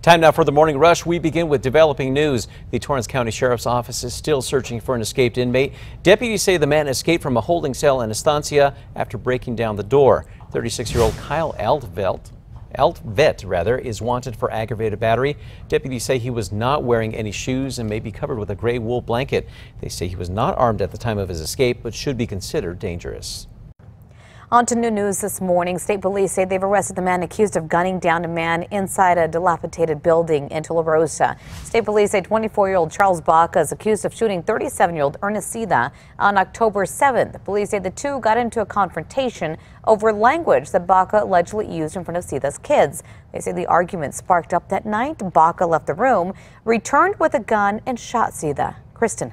Time now for the morning rush. We begin with developing news. The Torrance County Sheriff's Office is still searching for an escaped inmate. Deputies say the man escaped from a holding cell in Estancia after breaking down the door. 36-year-old Kyle Altvet is wanted for aggravated battery. Deputies say he was not wearing any shoes and may be covered with a gray wool blanket. They say he was not armed at the time of his escape, but should be considered dangerous. On to new news this morning. State police say they've arrested the man accused of gunning down a man inside a dilapidated building in Tula Rosa. State police say 24-year-old Charles Baca is accused of shooting 37-year-old Ernest Sida on October 7th. Police say the two got into a confrontation over language that Baca allegedly used in front of Sida's kids. They say the argument sparked up that night. Baca left the room, returned with a gun, and shot Sida. Kristen.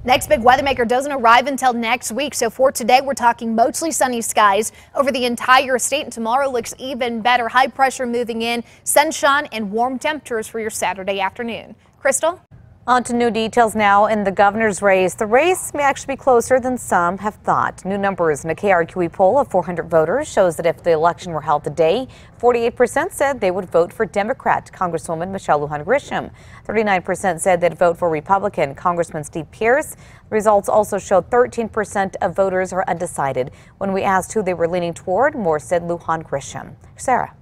Next big weather maker doesn't arrive until next week. So for today, we're talking mostly sunny skies over the entire state. And tomorrow looks even better. High pressure moving in, sunshine and warm temperatures for your Saturday afternoon. Crystal? On to new details now in the governor's race. The race may actually be closer than some have thought. New numbers in a KRQE poll of 400 voters shows that if the election were held today, 48% said they would vote for Democrat Congresswoman Michelle Lujan Grisham. 39% said they'd vote for Republican Congressman Steve Pierce. The results also showed 13% of voters are undecided. When we asked who they were leaning toward, more said Lujan Grisham. Sarah.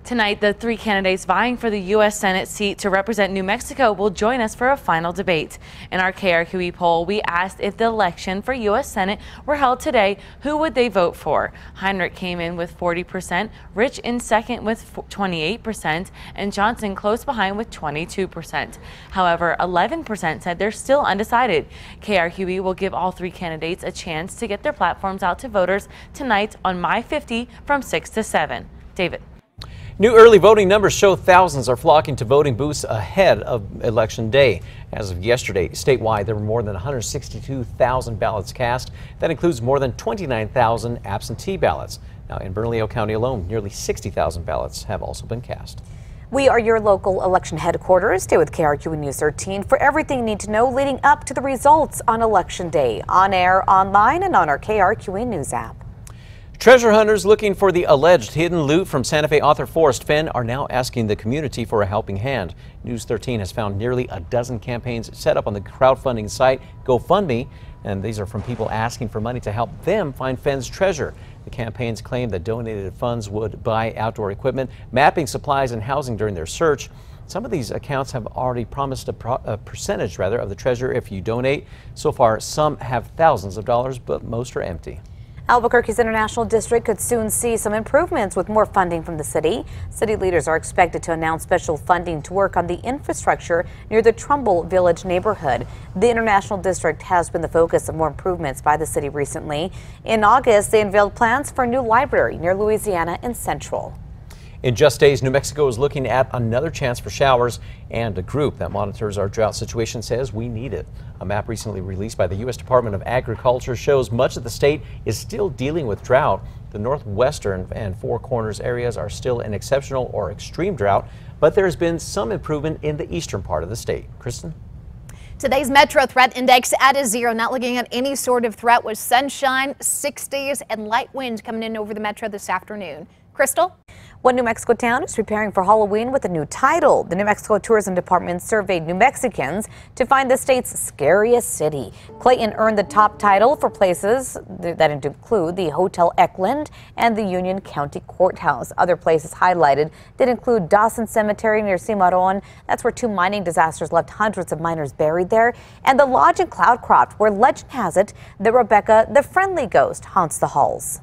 Tonight, the three candidates vying for the U.S. Senate seat to represent New Mexico will join us for a final debate. In our KRQE poll, we asked if the election for U.S. Senate were held today, who would they vote for? Heinrich came in with 40%, Rich in second with 28%, and Johnson close behind with 22%. However, 11% said they're still undecided. KRQE will give all three candidates a chance to get their platforms out to voters tonight on My 50 from 6 to 7. David. New early voting numbers show thousands are flocking to voting booths ahead of Election Day. As of yesterday, statewide, there were more than 162,000 ballots cast. That includes more than 29,000 absentee ballots. Now, in Bernalillo County alone, nearly 60,000 ballots have also been cast. We are your local election headquarters. Stay with KRQE News 13 for everything you need to know leading up to the results on Election Day. On air, online, and on our KRQE News app. Treasure hunters looking for the alleged hidden loot from Santa Fe author Forrest Fenn are now asking the community for a helping hand. News 13 has found nearly a dozen campaigns set up on the crowdfunding site GoFundMe, and these are from people asking for money to help them find Fenn's treasure. The campaigns claim that donated funds would buy outdoor equipment, mapping supplies, and housing during their search. Some of these accounts have already promised a percentage of the treasure if you donate. So far, some have thousands of dollars, but most are empty. Albuquerque's International District could soon see some improvements with more funding from the city. City leaders are expected to announce special funding to work on the infrastructure near the Trumbull Village neighborhood. The International District has been the focus of more improvements by the city recently. In August, they unveiled plans for a new library near Louisiana and Central. In just days, New Mexico is looking at another chance for showers, and a group that monitors our drought situation says we need it. A map recently released by the U.S. Department of Agriculture shows much of the state is still dealing with drought. The northwestern and Four Corners areas are still in exceptional or extreme drought, but there has been some improvement in the eastern part of the state. Kristen? Today's Metro Threat Index at a 0, not looking at any sort of threat with sunshine, 60s, and light winds coming in over the metro this afternoon. Crystal? One New Mexico town is preparing for Halloween with a new title. The New Mexico Tourism Department surveyed New Mexicans to find the state's scariest city. Clayton earned the top title for places that include the Hotel Eckland and the Union County Courthouse. Other places highlighted did include Dawson Cemetery near Cimarron. That's where two mining disasters left hundreds of miners buried there. And the Lodge in Cloudcroft, where legend has it that Rebecca, the friendly ghost, haunts the halls.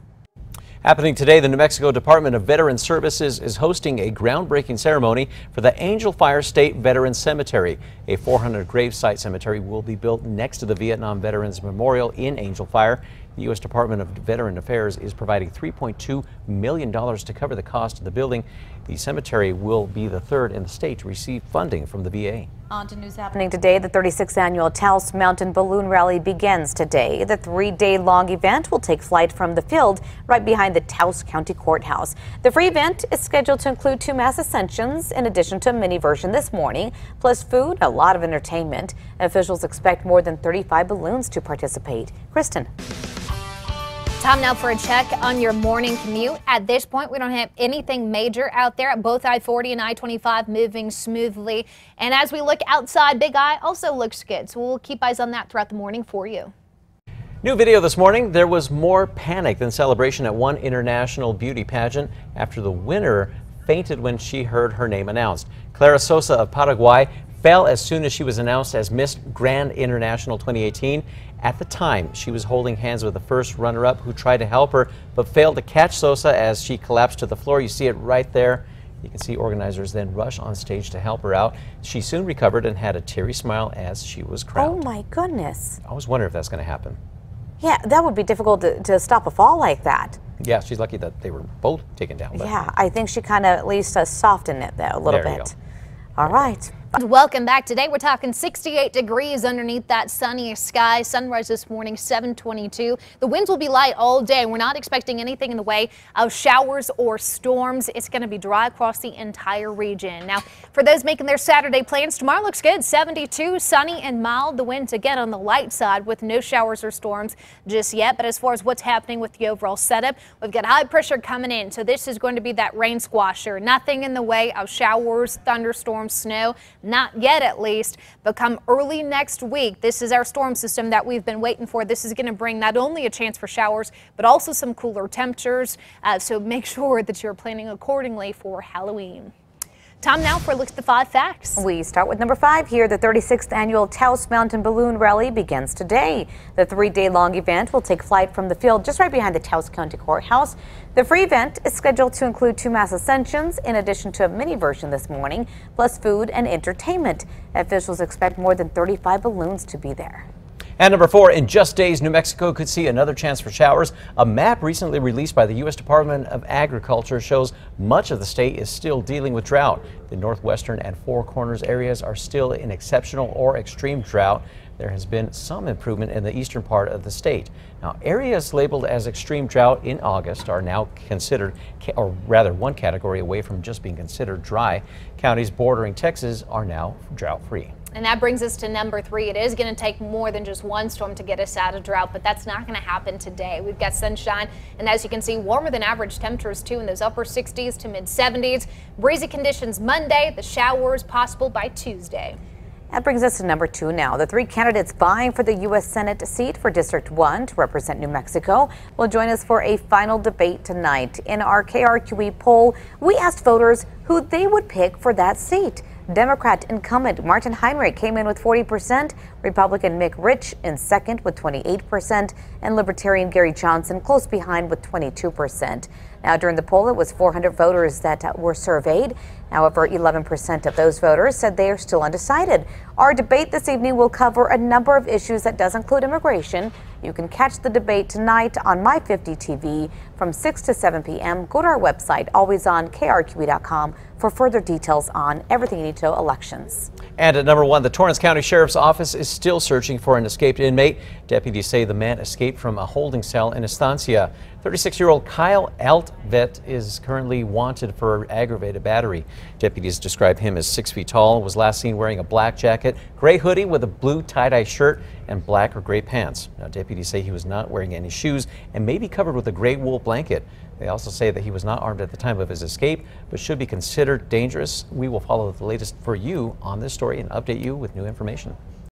Happening today, the New Mexico Department of Veteran Services is hosting a groundbreaking ceremony for the Angel Fire State Veteran Cemetery. A 400 gravesite cemetery will be built next to the Vietnam Veterans Memorial in Angel Fire. The U.S. Department of Veteran Affairs is providing $3.2 million to cover the cost of the building. The cemetery will be the third in the state to receive funding from the VA. On to news happening today. The 36th annual Taos Mountain Balloon Rally begins today. The 3-day-long event will take flight from the field right behind the Taos County Courthouse. The free event is scheduled to include 2 mass ascensions in addition to a mini version this morning, plus food, a lot of entertainment. Officials expect more than 35 balloons to participate. Kristen. Time now for a check on your morning commute. At this point, we don't have anything major out there. Both I-40 and I-25 moving smoothly. And as we look outside, Big I also looks good. So we'll keep eyes on that throughout the morning for you. New video this morning. There was more panic than celebration at one international beauty pageant after the winner fainted when she heard her name announced. Clara Sosa of Paraguay fell as soon as she was announced as Miss Grand International 2018. At the time, she was holding hands with the first runner-up who tried to help her but failed to catch Sosa as she collapsed to the floor. You see it right there. You can see organizers then rush on stage to help her out. She soon recovered and had a teary smile as she was crowned. Oh my goodness. I always wonder if that's going to happen. Yeah, that would be difficult to stop a fall like that. Yeah, she's lucky that they were both taken down. But yeah, I think she kind of at least softened it though a little there you bit. go. All right. Welcome back. Today we're talking 68 degrees underneath that sunny sky. Sunrise this morning 7:22. The winds will be light all day. We're not expecting anything in the way of showers or storms. It's going to be dry across the entire region. Now, for those making their Saturday plans, tomorrow looks good. 72, sunny and mild. The winds again on the light side with no showers or storms just yet. But as far as what's happening with the overall setup, we've got high pressure coming in. So this is going to be that rain squasher. Nothing in the way of showers, thunderstorms, snow. Not yet, at least, but come early next week, this is our storm system that we've been waiting for. This is going to bring not only a chance for showers, but also some cooler temperatures. So make sure that you're planning accordingly for Halloween. Time now for a look at the 5 facts. We start with number 5 here. The 36th annual Taos Mountain Balloon Rally begins today. The 3-day-long event will take flight from the field just right behind the Taos County Courthouse. The free event is scheduled to include 2 mass ascensions in addition to a mini version this morning, plus food and entertainment. Officials expect more than 35 balloons to be there. And number 4, in just days, New Mexico could see another chance for showers. A map recently released by the U.S. Department of Agriculture shows much of the state is still dealing with drought. The northwestern and Four Corners areas are still in exceptional or extreme drought. There has been some improvement in the eastern part of the state. Now, areas labeled as extreme drought in August are now considered, or rather one category away from just being considered dry. Counties bordering Texas are now drought-free. And that brings us to number 3. It is going to take more than just one storm to get us out of drought, but that's not going to happen today. We've got sunshine, and as you can see, warmer than average temperatures too in those upper 60s to mid 70s. Breezy conditions Monday, the showers possible by Tuesday. That brings us to number 2 now. The 3 candidates vying for the U.S. Senate seat for District 1 to represent New Mexico will join us for a final debate tonight. In our KRQE poll, we asked voters who they would pick for that seat. Democrat incumbent Martin Heinrich came in with 40%, Republican Mick Rich in second with 28%, and Libertarian Gary Johnson close behind with 22%. Now, during the poll, it was 400 voters that were surveyed. However, 11% of those voters said they are still undecided. Our debate this evening will cover a number of issues that does include immigration. You can catch the debate tonight on My 50 TV from 6 to 7 p.m. Go to our website, alwaysonkrqe.com, for further details on everything you need to know elections. And at number 1, the Torrance County Sheriff's Office is still searching for an escaped inmate. Deputies say the man escaped from a holding cell in Estancia. 36-year-old Kyle Altvet is currently wanted for aggravated battery. Deputies describe him as 6 feet tall, was last seen wearing a black jacket, gray hoodie with a blue tie-dye shirt, and black or gray pants. Now, deputies say he was not wearing any shoes and may be covered with a gray wool blanket. They also say that he was not armed at the time of his escape, but should be considered dangerous. We will follow the latest for you on this story and update you with new information.